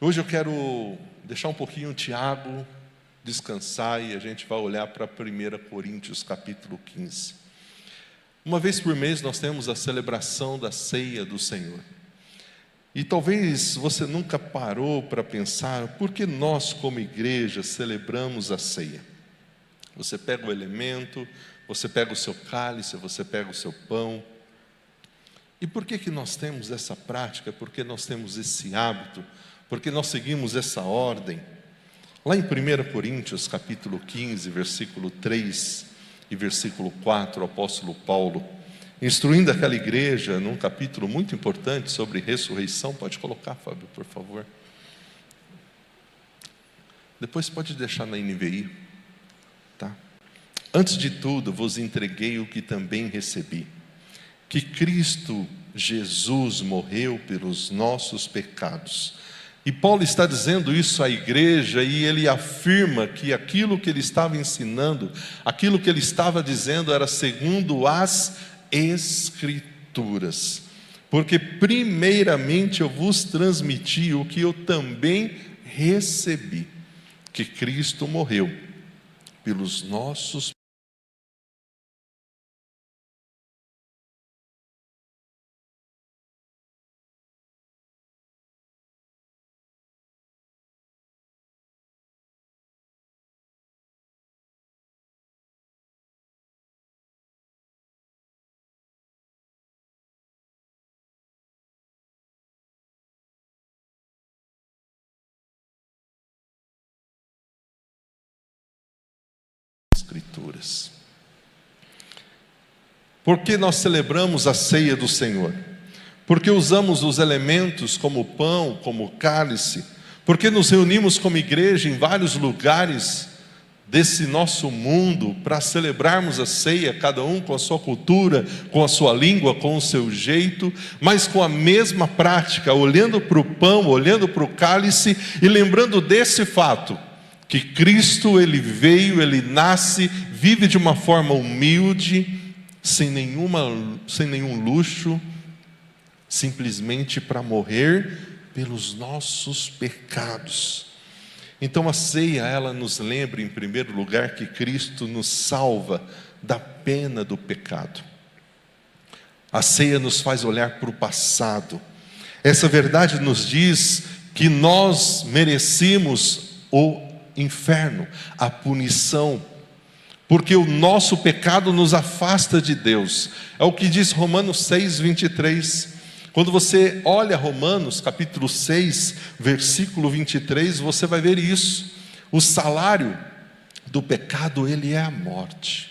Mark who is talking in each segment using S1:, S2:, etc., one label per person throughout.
S1: Hoje eu quero deixar um pouquinho o Tiago descansar e a gente vai olhar para 1 Coríntios capítulo 15. Uma vez por mês nós temos a celebração da ceia do Senhor. E talvez você nunca parou para pensar por que nós como igreja celebramos a ceia. Você pega o elemento, você pega o seu cálice, você pega o seu pão. E por que nós temos essa prática? Por que nós temos esse hábito? Por que nós seguimos essa ordem? Lá em 1 Coríntios capítulo 15, versículo 3 e versículo 4, o apóstolo Paulo, instruindo aquela igreja num capítulo muito importante sobre ressurreição. Pode colocar, Fábio, por favor. Depois pode deixar na NVI, tá? Antes de tudo vos entreguei o que também recebi, que Cristo Jesus morreu pelos nossos pecados. E Paulo está dizendo isso à igreja e ele afirma que aquilo que ele estava ensinando, aquilo que ele estava dizendo era segundo as Escrituras. Porque primeiramente eu vos transmiti o que eu também recebi, que Cristo morreu pelos nossos Escrituras. Por que nós celebramos a ceia do Senhor? Porque usamos os elementos como pão, como cálice, porque nos reunimos como igreja em vários lugares desse nosso mundo para celebrarmos a ceia, cada um com a sua cultura, com a sua língua, com o seu jeito, mas com a mesma prática, olhando para o pão, olhando para o cálice e lembrando desse fato, que Cristo, Ele veio, Ele nasce, vive de uma forma humilde, sem nenhum luxo, simplesmente para morrer pelos nossos pecados. Então a ceia, ela nos lembra em primeiro lugar que Cristo nos salva da pena do pecado. A ceia nos faz olhar para o passado. Essa verdade nos diz que nós merecemos o inferno, a punição, porque o nosso pecado nos afasta de Deus. É o que diz Romanos 6, 23. Quando você olha Romanos capítulo 6, versículo 23, você vai ver isso. O salário do pecado, ele é a morte.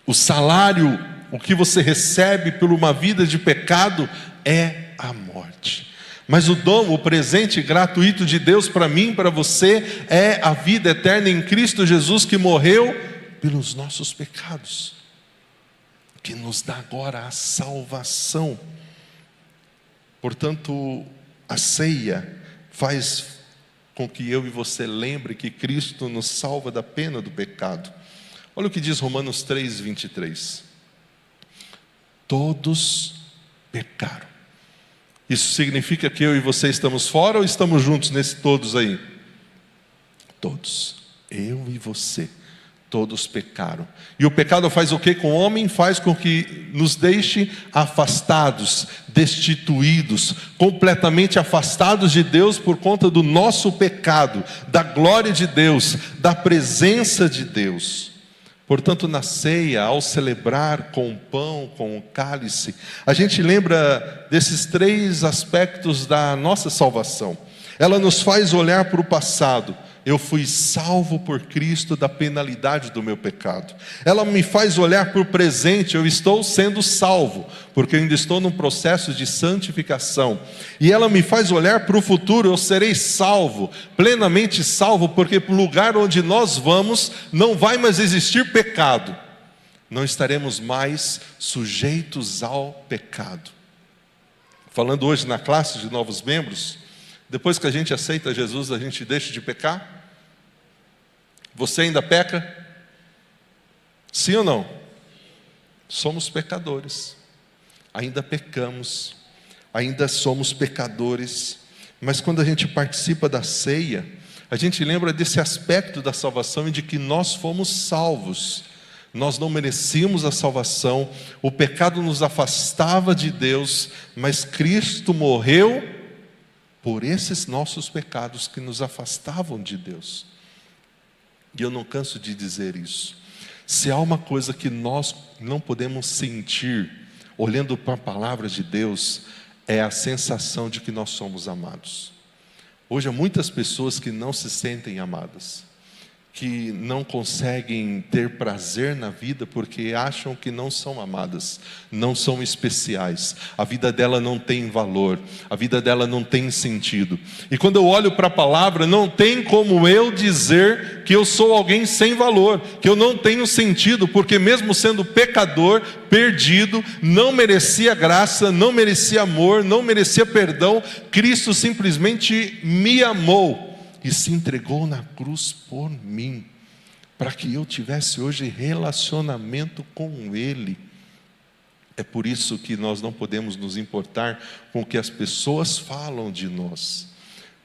S1: O salário, o que você recebe por uma vida de pecado é a morte. Mas o dom, o presente gratuito de Deus para mim, para você, é a vida eterna em Cristo Jesus, que morreu pelos nossos pecados, que nos dá agora a salvação. Portanto, a ceia faz com que eu e você lembre que Cristo nos salva da pena do pecado. Olha o que diz Romanos 3, 23. Todos pecaram. Isso significa que eu e você estamos fora ou estamos juntos nesse todos aí? Todos. Eu e você. Todos pecaram. E o pecado faz o que com o homem? Faz com que nos deixe afastados, destituídos, completamente afastados de Deus por conta do nosso pecado, da glória de Deus, da presença de Deus. Portanto, na ceia, ao celebrar com o pão, com o cálice, a gente lembra desses três aspectos da nossa salvação. Ela nos faz olhar para o passado. Eu fui salvo por Cristo da penalidade do meu pecado. Ela me faz olhar para o presente. Eu estou sendo salvo, porque eu ainda estou num processo de santificação. E ela me faz olhar para o futuro. Eu serei salvo, plenamente salvo, porque para o lugar onde nós vamos não vai mais existir pecado. Não estaremos mais sujeitos ao pecado. Falando hoje na classe de novos membros, depois que a gente aceita Jesus, a gente deixa de pecar? Você ainda peca? Sim ou não? Somos pecadores, ainda pecamos, ainda somos pecadores, mas quando a gente participa da ceia, a gente lembra desse aspecto da salvação e de que nós fomos salvos. Nós não merecíamos a salvação, o pecado nos afastava de Deus, mas Cristo morreu por esses nossos pecados que nos afastavam de Deus. E eu não canso de dizer isso. Se há uma coisa que nós não podemos sentir, olhando para a palavra de Deus, é a sensação de que nós somos amados. Hoje há muitas pessoas que não se sentem amadas, que não conseguem ter prazer na vida porque acham que não são amadas, não são especiais, a vida dela não tem valor, a vida dela não tem sentido. E quando eu olho para a palavra, não tem como eu dizer que eu sou alguém sem valor, que eu não tenho sentido, porque mesmo sendo pecador, perdido, não merecia graça, não merecia amor, não merecia perdão, Cristo simplesmente me amou e se entregou na cruz por mim, para que eu tivesse hoje relacionamento com Ele. É por isso que nós não podemos nos importar com o que as pessoas falam de nós,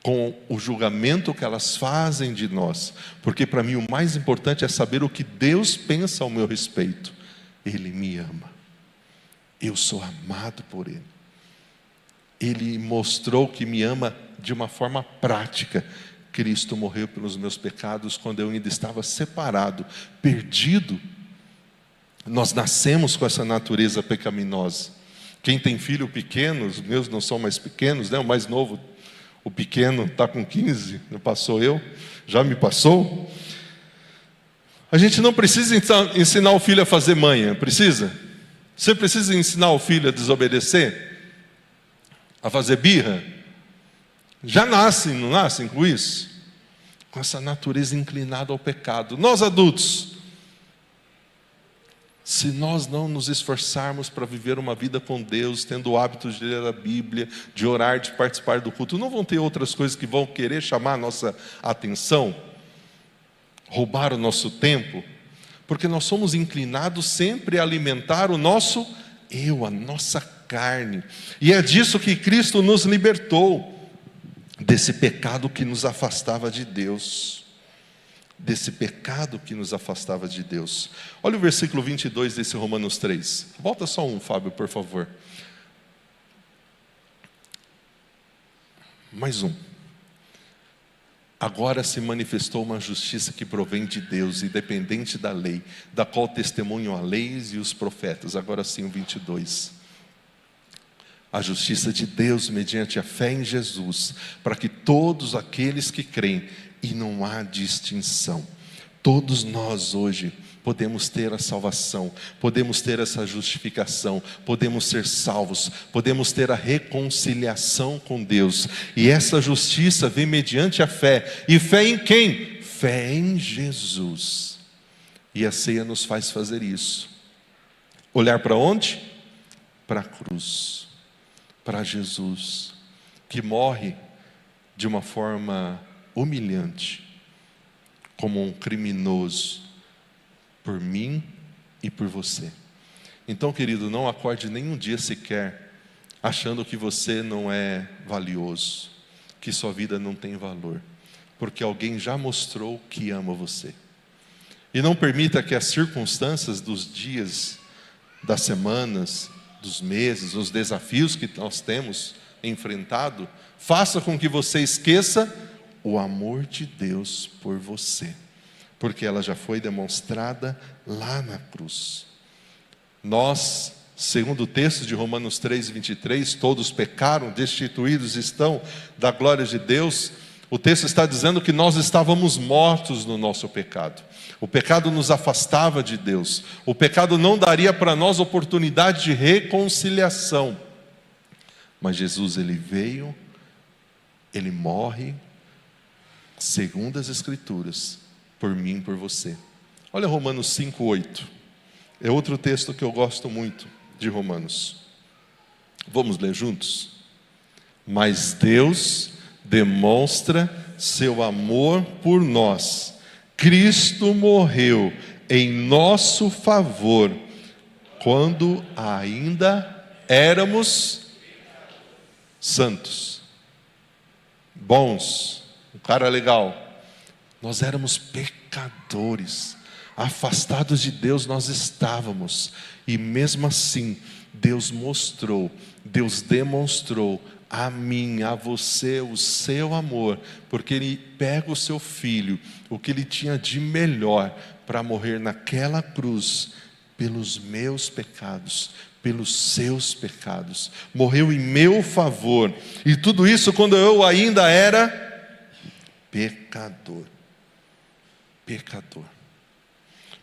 S1: com o julgamento que elas fazem de nós, porque para mim o mais importante é saber o que Deus pensa ao meu respeito. Ele me ama, eu sou amado por Ele. Ele mostrou que me ama de uma forma prática. Cristo morreu pelos meus pecados quando eu ainda estava separado, perdido. Nós nascemos com essa natureza pecaminosa. Quem tem filho pequeno, os meus não são mais pequenos, né? O mais novo, o pequeno está com 15, não passou eu, já me passou. A gente não precisa ensinar o filho a fazer manha, precisa? Você precisa ensinar o filho a desobedecer? A fazer birra? Já nascem, não nascem com isso? Com essa natureza inclinada ao pecado. Nós adultos, se nós não nos esforçarmos para viver uma vida com Deus, tendo o hábito de ler a Bíblia, de orar, de participar do culto, não vão ter outras coisas que vão querer chamar a nossa atenção, roubar o nosso tempo, porque nós somos inclinados sempre a alimentar o nosso eu, a nossa carne. E é disso que Cristo nos libertou, desse pecado que nos afastava de Deus. Desse pecado que nos afastava de Deus. Olha o versículo 22 desse Romanos 3. Volta só um, Fábio, por favor. Mais um. Agora se manifestou uma justiça que provém de Deus, independente da lei, da qual testemunham a lei e os profetas. Agora sim o 22. A justiça de Deus mediante a fé em Jesus, para que todos aqueles que creem, e não há distinção. Todos nós hoje podemos ter a salvação, podemos ter essa justificação, podemos ser salvos, podemos ter a reconciliação com Deus. E essa justiça vem mediante a fé. E fé em quem? Fé em Jesus. E a ceia nos faz fazer isso. Olhar para onde? Para a cruz. Para Jesus, que morre de uma forma humilhante, como um criminoso, por mim e por você. Então, querido, não acorde nenhum dia sequer achando que você não é valioso, que sua vida não tem valor, porque alguém já mostrou que ama você. E não permita que as circunstâncias dos dias, das semanas, dos meses, os desafios que nós temos enfrentado, faça com que você esqueça o amor de Deus por você, porque ela já foi demonstrada lá na cruz. Nós, segundo o texto de Romanos 3:23, todos pecaram, destituídos estão da glória de Deus. O texto está dizendo que nós estávamos mortos no nosso pecado. O pecado nos afastava de Deus. O pecado não daria para nós oportunidade de reconciliação. Mas Jesus, Ele veio, Ele morre, segundo as Escrituras, por mim e por você. Olha Romanos 5:8. É outro texto que eu gosto muito de Romanos. Vamos ler juntos? Mas Deus demonstra seu amor por nós. Cristo morreu em nosso favor, quando ainda éramos santos, bons, um cara legal. Nós éramos pecadores, afastados de Deus nós estávamos, e mesmo assim, Deus mostrou, Deus demonstrou a mim, a você, o seu amor, porque Ele pega o seu filho, o que Ele tinha de melhor, para morrer naquela cruz, pelos meus pecados, pelos seus pecados, morreu em meu favor, e tudo isso quando eu ainda era pecador.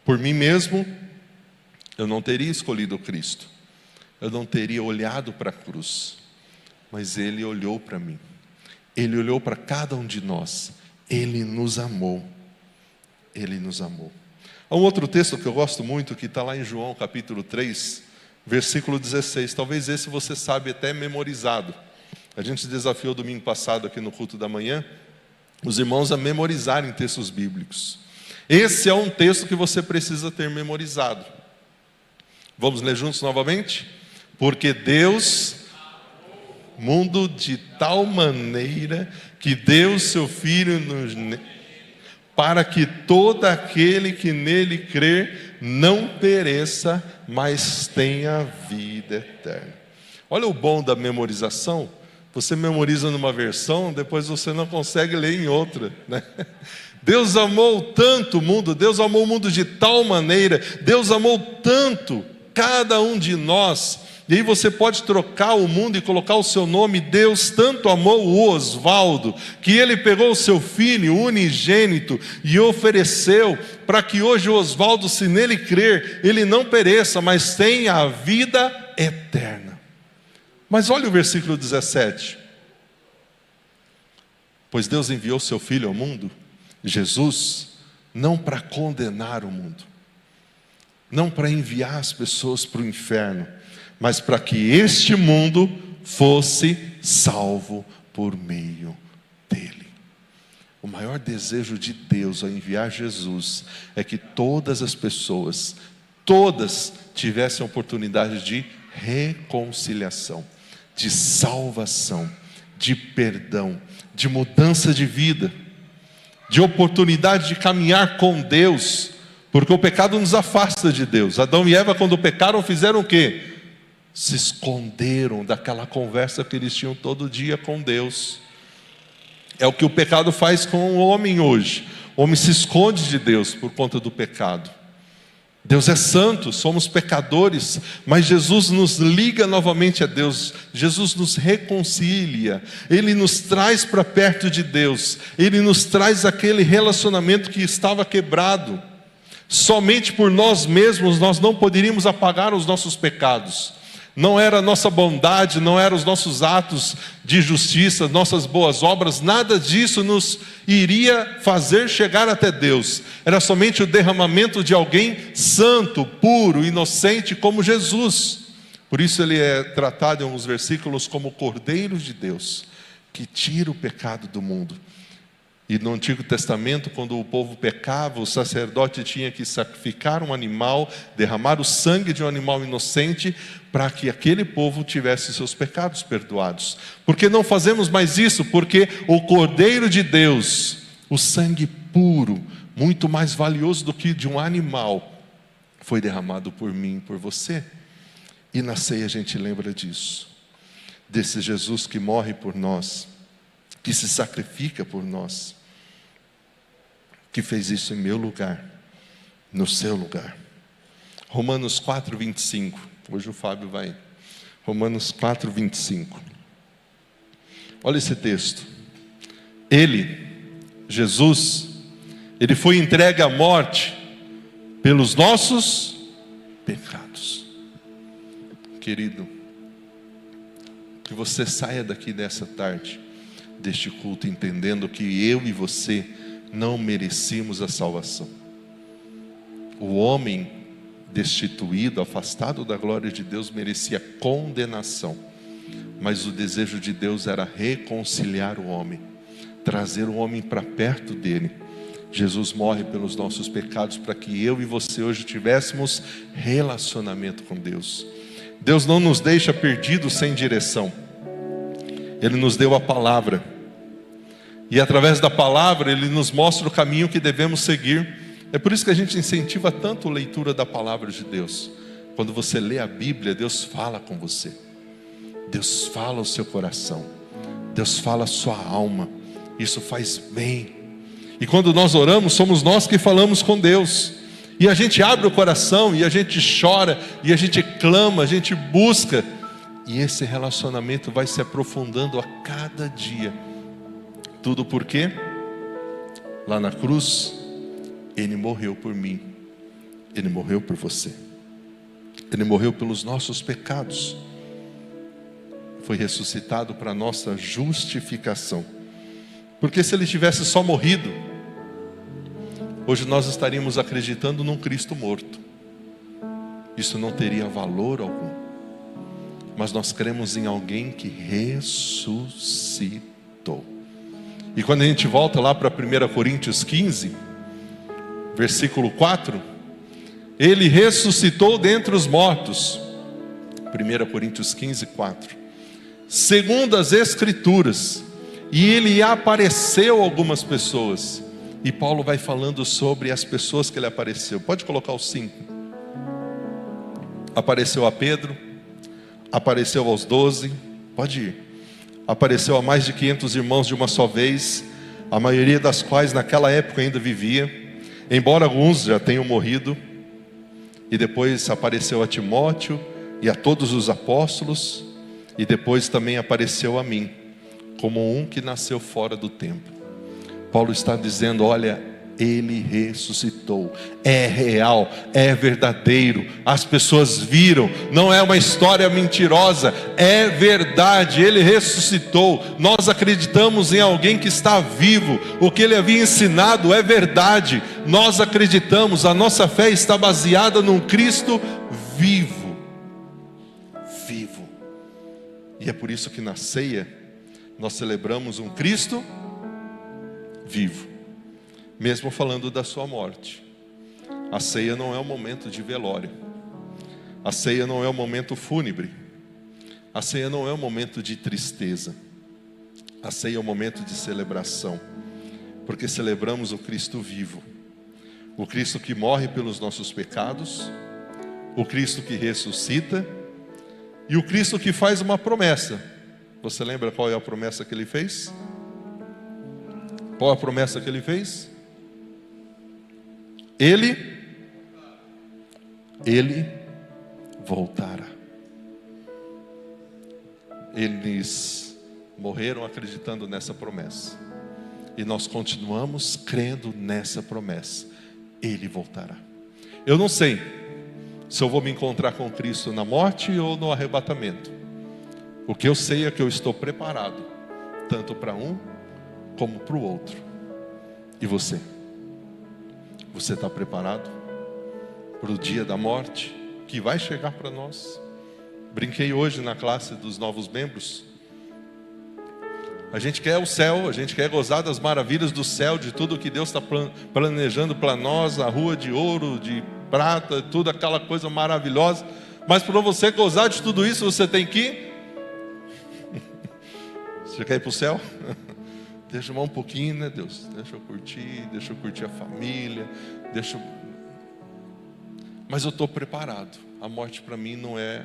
S1: Por mim mesmo, eu não teria escolhido Cristo, eu não teria olhado para a cruz, mas Ele olhou para mim, Ele olhou para cada um de nós, Ele nos amou, Ele nos amou. Há um outro texto que eu gosto muito, que está lá em João capítulo 3, versículo 16, talvez esse você sabe até memorizado. A gente desafiou domingo passado aqui no culto da manhã, os irmãos a memorizarem textos bíblicos. Esse é um texto que você precisa ter memorizado. Vamos ler juntos novamente? Porque Deus, mundo de tal maneira, que deu o seu Filho para que todo aquele que nele crer não pereça, mas tenha vida eterna. Olha o bom da memorização. Você memoriza numa versão, depois você não consegue ler em outra, né? Deus amou tanto o mundo, Deus amou o mundo de tal maneira, Deus amou tanto cada um de nós. E aí você pode trocar o mundo e colocar o seu nome. Deus tanto amou o Osvaldo, que Ele pegou o seu filho unigênito e ofereceu para que hoje o Osvaldo, se nele crer, ele não pereça, mas tenha a vida eterna. Mas olha o versículo 17. Pois Deus enviou seu Filho ao mundo, Jesus, não para condenar o mundo, não para enviar as pessoas para o inferno, mas para que este mundo fosse salvo por meio dele. O maior desejo de Deus ao enviar Jesus é que todas as pessoas, todas tivessem a oportunidade de reconciliação, de salvação, de perdão, de mudança de vida, de oportunidade de caminhar com Deus, porque o pecado nos afasta de Deus. Adão e Eva, quando pecaram, fizeram o quê? Se esconderam daquela conversa que eles tinham todo dia com Deus. É o que o pecado faz com o homem hoje. O homem se esconde de Deus por conta do pecado. Deus é santo, somos pecadores, mas Jesus nos liga novamente a Deus, Jesus nos reconcilia, Ele nos traz para perto de Deus, Ele nos traz aquele relacionamento que estava quebrado. Somente por nós mesmos nós não poderíamos apagar os nossos pecados. Não era a nossa bondade, não eram os nossos atos de justiça, nossas boas obras, nada disso nos iria fazer chegar até Deus. Era somente o derramamento de alguém santo, puro, inocente como Jesus. Por isso ele é tratado em alguns versículos como o Cordeiro de Deus, que tira o pecado do mundo. E no Antigo Testamento, quando o povo pecava, o sacerdote tinha que sacrificar um animal, derramar o sangue de um animal inocente, para que aquele povo tivesse seus pecados perdoados. Por que não fazemos mais isso? Porque o Cordeiro de Deus, o sangue puro, muito mais valioso do que de um animal, foi derramado por mim e por você. E na ceia a gente lembra disso, desse Jesus que morre por nós, que se sacrifica por nós, que fez isso em meu lugar, no seu lugar. Romanos 4, 25. Hoje o Fábio vai. Romanos 4, 25. Olha esse texto. Ele, Jesus, Ele foi entregue à morte pelos nossos pecados. Querido, que você saia daqui dessa tarde, deste culto, entendendo que eu e você não merecíamos a salvação. O homem destituído, afastado da glória de Deus, merecia condenação, mas o desejo de Deus era reconciliar o homem, trazer o homem para perto dele. Jesus morre pelos nossos pecados para que eu e você hoje tivéssemos relacionamento com Deus. Deus não nos deixa perdidos sem direção. Ele nos deu a palavra. E através da palavra, Ele nos mostra o caminho que devemos seguir. É por isso que a gente incentiva tanto a leitura da palavra de Deus. Quando você lê a Bíblia, Deus fala com você. Deus fala ao seu coração. Deus fala à sua alma. Isso faz bem. E quando nós oramos, somos nós que falamos com Deus. E a gente abre o coração, e a gente chora, e a gente clama, a gente busca. E esse relacionamento vai se aprofundando a cada dia. Tudo porque lá na cruz, Ele morreu por mim. Ele morreu por você. Ele morreu pelos nossos pecados. Foi ressuscitado para a nossa justificação. Porque se Ele tivesse só morrido, hoje nós estaríamos acreditando num Cristo morto. Isso não teria valor algum. Mas nós cremos em alguém que ressuscitou. E quando a gente volta lá para 1 Coríntios 15, versículo 4, Ele ressuscitou dentre os mortos. 1 Coríntios 15, 4. Segundo as Escrituras. E Ele apareceu a algumas pessoas. E Paulo vai falando sobre as pessoas que Ele apareceu. Pode colocar os 5. Apareceu a Pedro. Apareceu aos 12. Pode ir. Apareceu a mais de 500 irmãos de uma só vez. A maioria das quais naquela época ainda vivia. Embora alguns já tenham morrido. E depois apareceu a Timóteo e a todos os apóstolos. E depois também apareceu a mim, como um que nasceu fora do tempo. Paulo está dizendo, olha, Ele ressuscitou. É real, é verdadeiro. As pessoas viram, não é uma história mentirosa, é verdade. Ele ressuscitou. Nós acreditamos em alguém que está vivo. O que Ele havia ensinado é verdade. Nós acreditamos, a nossa fé está baseada num Cristo vivo. Vivo. E é por isso que na ceia nós celebramos um Cristo vivo, mesmo falando da sua morte. A ceia não é um momento de velório. A ceia não é um momento fúnebre. A ceia não é um momento de tristeza. A ceia é um momento de celebração, porque celebramos o Cristo vivo, o Cristo que morre pelos nossos pecados, o Cristo que ressuscita e o Cristo que faz uma promessa. Você lembra qual é a promessa que Ele fez? Qual a promessa que Ele fez? Ele voltará. Eles morreram acreditando nessa promessa. E nós continuamos crendo nessa promessa. Ele voltará. Eu não sei se eu vou me encontrar com Cristo na morte ou no arrebatamento. O que eu sei é que eu estou preparado, tanto para um como para o outro. E você? Você está preparado para o dia da morte que vai chegar para nós? Brinquei hoje na classe dos novos membros. A gente quer o céu, a gente quer gozar das maravilhas do céu, de tudo que Deus está planejando para nós, a rua de ouro, de prata, tudo aquela coisa maravilhosa. Mas para você gozar de tudo isso, você tem que... Você quer ir para o céu? Deixa eu mais um pouquinho, né, Deus? Deixa eu curtir a família, Mas eu estou preparado. A morte para mim não é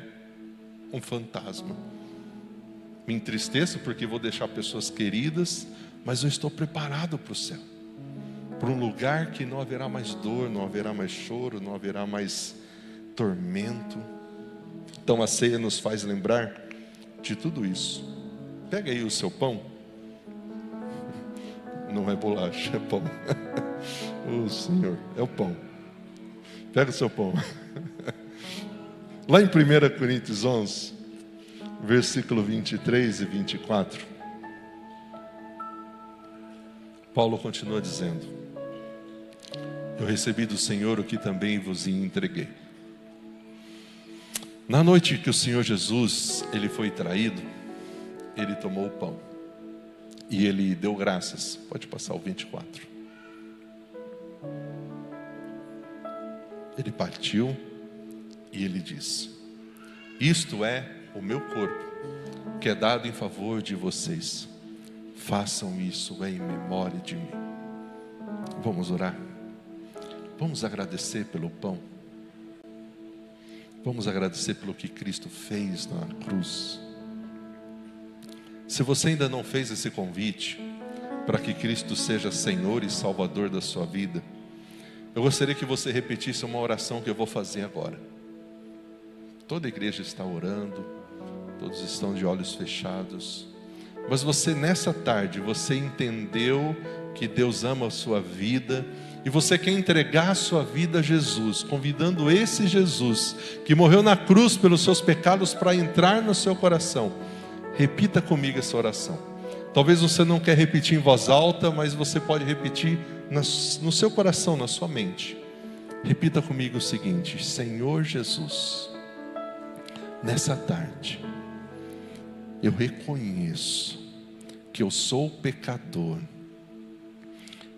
S1: um fantasma. Me entristeço porque vou deixar pessoas queridas, mas eu estou preparado para o céu, para um lugar que não haverá mais dor, não haverá mais choro, não haverá mais tormento. Então a ceia nos faz lembrar de tudo isso. Pega aí o seu pão. Não é bolacha, é pão. Oh Senhor, é o pão. Pega o seu pão. Lá em 1 Coríntios 11, versículo 23 e 24, Paulo continua dizendo: eu recebi do Senhor o que também vos entreguei. Na noite que o Senhor Jesus, Ele foi traído, Ele tomou o pão e Ele deu graças. Pode passar o 24. Ele partiu e Ele disse: isto é o meu corpo, que é dado em favor de vocês. Façam isso em memória de mim. Vamos orar? Vamos agradecer pelo pão. Vamos agradecer pelo que Cristo fez na cruz. Se você ainda não fez esse convite para que Cristo seja Senhor e Salvador da sua vida, eu gostaria que você repetisse uma oração que eu vou fazer agora. Toda a igreja está orando, todos estão de olhos fechados, mas você nessa tarde, você entendeu que Deus ama a sua vida, e você quer entregar a sua vida a Jesus, convidando esse Jesus, que morreu na cruz pelos seus pecados, para entrar no seu coração. Repita comigo essa oração. Talvez você não quer repetir em voz alta, mas você pode repetir no seu coração, na sua mente. Repita comigo o seguinte: Senhor Jesus, nessa tarde, eu reconheço que eu sou pecador.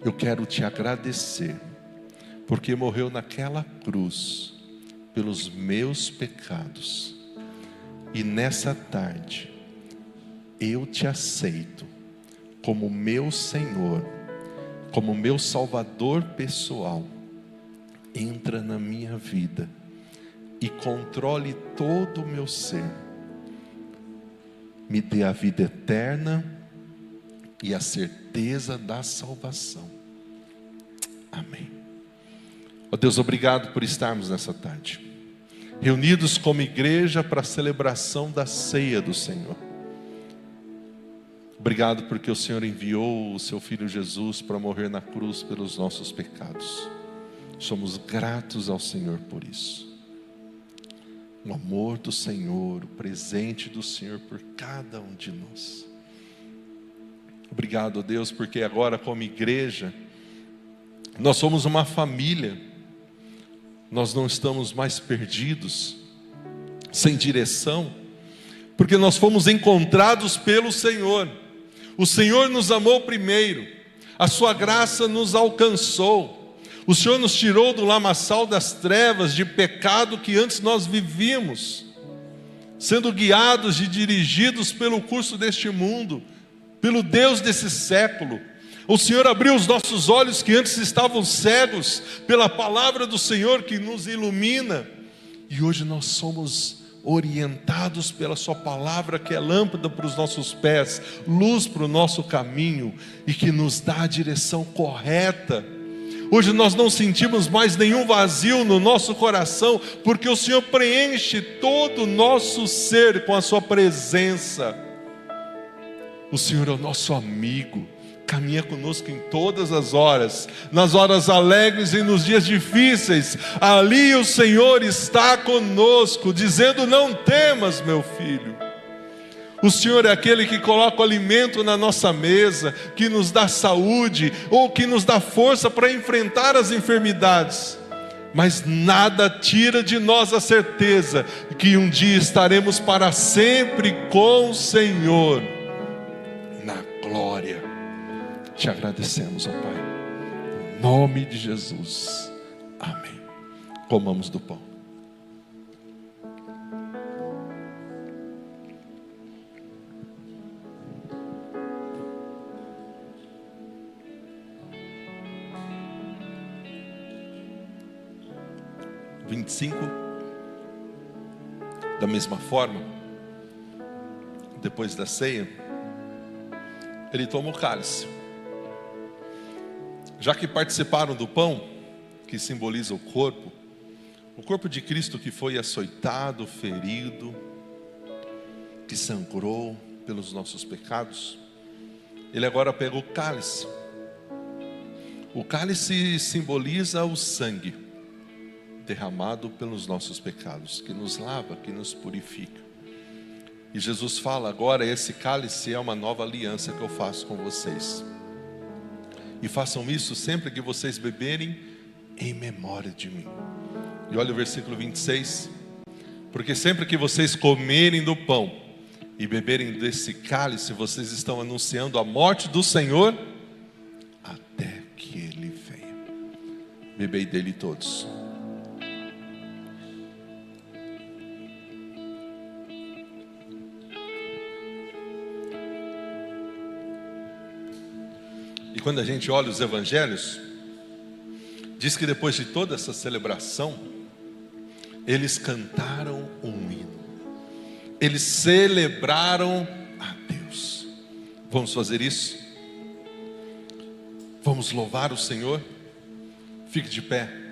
S1: Eu quero te agradecer, porque morreu naquela cruz pelos meus pecados. E nessa tarde, eu te aceito como meu Senhor, como meu Salvador pessoal. Entra na minha vida e controle todo o meu ser. Me dê a vida eterna e a certeza da salvação. Amém. Ó Deus, obrigado por estarmos nessa tarde, reunidos como igreja para a celebração da ceia do Senhor. Obrigado porque o Senhor enviou o seu Filho Jesus para morrer na cruz pelos nossos pecados. Somos gratos ao Senhor por isso. O amor do Senhor, o presente do Senhor por cada um de nós. Obrigado, Deus, porque agora como igreja, nós somos uma família. Nós não estamos mais perdidos, sem direção, porque nós fomos encontrados pelo Senhor. O Senhor nos amou primeiro, a sua graça nos alcançou. O Senhor nos tirou do lamaçal das trevas, de pecado que antes nós vivíamos, sendo guiados e dirigidos pelo curso deste mundo, pelo Deus desse século. O Senhor abriu os nossos olhos que antes estavam cegos, pela palavra do Senhor que nos ilumina, e hoje nós somos orientados pela sua palavra, que é lâmpada para os nossos pés, luz para o nosso caminho, e que nos dá a direção correta. Hoje nós não sentimos mais nenhum vazio no nosso coração, porque o Senhor preenche todo o nosso ser com a sua presença. O Senhor é o nosso amigo, caminha conosco em todas as horas, nas horas alegres e nos dias difíceis. Ali o Senhor está conosco, dizendo: não temas, meu filho. O Senhor é aquele que coloca o alimento na nossa mesa, que nos dá saúde, ou que nos dá força para enfrentar as enfermidades. Mas nada tira de nós a certeza que um dia estaremos para sempre com o Senhor na glória. Te agradecemos, ó Pai, em nome de Jesus, amém. Comamos do pão. Da mesma forma, depois da ceia, ele toma o cálice. Já que participaram do pão, que simboliza o corpo de Cristo que foi açoitado, ferido, que sangrou pelos nossos pecados, ele agora pega o cálice. O cálice simboliza o sangue derramado pelos nossos pecados, que nos lava, que nos purifica. E Jesus fala: agora esse cálice é uma nova aliança que eu faço com vocês. E façam isso sempre que vocês beberem, em memória de mim. E olha o versículo 26. Porque sempre que vocês comerem do pão e beberem desse cálice, vocês estão anunciando a morte do Senhor até que Ele venha. Bebei dele todos. E quando a gente olha os evangelhos, diz que depois de toda essa celebração, eles cantaram um hino. Eles celebraram a Deus. Vamos fazer isso? Vamos louvar o Senhor? Fique de pé.